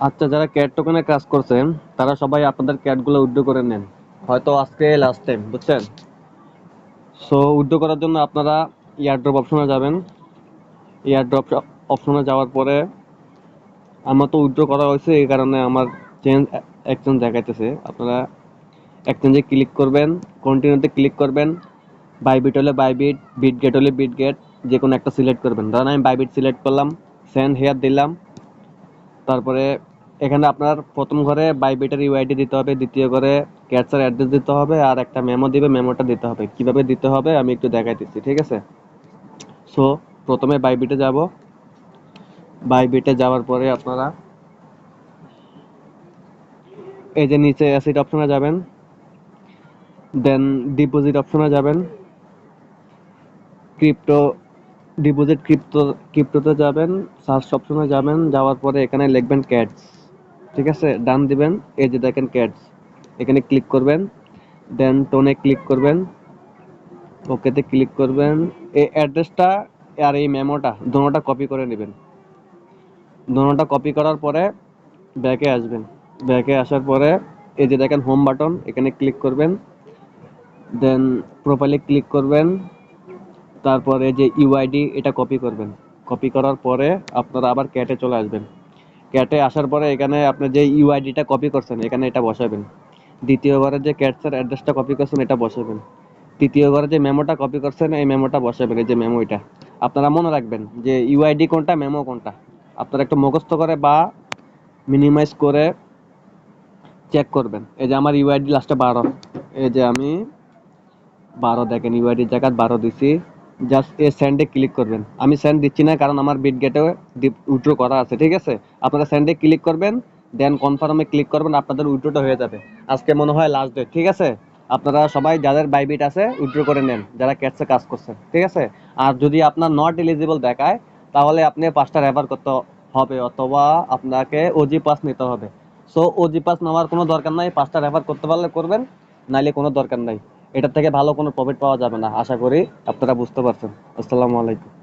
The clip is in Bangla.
আচ্ছা, যারা ক্যাট টোকেনে কাজ করছেন তারা সবাই আপনাদের ক্যাট গুলো উইথড্র করে নেন। হয়তো আজকে লাস্ট টাইম, বুঝছেন? সো উইথড্র করার জন্য আপনারা এয়ারড্রপ অপশনে যাবেন। এয়ারড্রপ অপশনে যাওয়ার পরে আমার তো উইথড্র করা হয়েছে, এই কারণে আমার চেঞ্জ এক্সচেঞ্জ দেখাইতেছে। আপনারা এক্সচেঞ্জে ক্লিক করবেন, কন্টিনিউতে ক্লিক করবেন। বাইবিট হলে বাইবিট, বিটগেট হলে বিটগেট, যে কোনো একটা সিলেক্ট করবেন। ধরেন আমি বাইবিট সিলেক্ট করলাম, সেন্ড হেয়ার দিলাম। তারপরে এখানে আপনার প্রথম ঘরে বাইবিটের ইউআইডি দিতে হবে, দ্বিতীয় ঘরে ক্যাটসার অ্যাড্রেস দিতে হবে, আর একটা মেমো দিবে, মেমোটা দিতে হবে। কিভাবে দিতে হবে আমি একটু দেখাইতেছি, ঠিক আছে? সো প্রথমে বাইবিটে যাব। বাইবিটে যাওয়ার পরে আপনারা এই যে নিচে অ্যাসিড অপশনে যাবেন, দেন ডিপোজিট অপশনে যাবেন, ক্রিপ্টো ডিপোজিট ক্রিপ্টোতে যাবেন, সার্চ অপশনে যাবেন, যাওয়ার পরে এখানে লিখবেন ক্যাটস, ঠিক আছে? ডান দিবেন। এই যে দেখেন ক্যাটস, এখানে ক্লিক করবেন, দেন টোনে ক্লিক করবেন, ওকেতে ক্লিক করবেন। এই অ্যাড্রেসটা আর এই মেমোটা দোনোটা কপি করে নেবেন। দোনোটা কপি করার পরে ব্যাকে আসবেন। ব্যাকে আসার পরে এই যে দেখেন হোম বাটন, এখানে ক্লিক করবেন, দেন প্রোফাইলে ক্লিক করবেন। তারপরে যে ইউআইডি এটা কপি করবেন। কপি করার পরে আপনারা আবার ক্যাটে চলে আসবেন। ক্যাটে আসার পরে এখানে আপনি যে ইউআইডিটা কপি করছেন এখানে এটা বসাবেন। দ্বিতীয়বারে যে ক্যাটসের অ্যাড্রেসটা কপি করছেন এটা বসাবেন। তৃতীয়বারে যে মেমোটা কপি করছেন এই মেমোটা বসাবেন, এই যে মেমো এটা। আপনারা মনে রাখবেন যে ইউআইডি কোনটা, মেমো কোনটা। আপনারা একটু মুখস্থ করে বা মিনিমাইজ করে চেক করবেন। এই যে আমার ইউআইডি লাস্টে 12, এই যে আমি 12 দেখেন ইউআইডির জায়গায় 12 দিছি। জাস্ট এই সেন্ডে ক্লিক করবেন। আমি সেন্ড দিচ্ছি না কারণ আমার বিট গেটে উইথড্র করা আছে, ঠিক আছে? আপনারা সেন্ডে ক্লিক করবেন, দেন কনফার্মে ক্লিক করবেন, আপনাদের উইথড্রটা হয়ে যাবে। আজকে মনে হয় লাস্ট ডেট, ঠিক আছে? আপনারা সবাই যাদের বাইবিট আছে উইথড্র করে নেন, যারা ক্যাটসে কাজ করছেন, ঠিক আছে? আর যদি আপনার নট এলিজিবল দেখায় তাহলে আপনি 5টা রেফার করতে হবে, অথবা আপনাকে ওজি পাস নিতে হবে। সো ওজি পাস নেওয়ার কোনো দরকার নাই, 5টা রেফার করতে পারলে করবেন, নাইলে কোনো দরকার নাই। এটার থেকে ভালো কোনো প্রফিট পাওয়া যাবে না। আশা করি আপনারা বুঝতে পারছেন। আসসালামু আলাইকুম।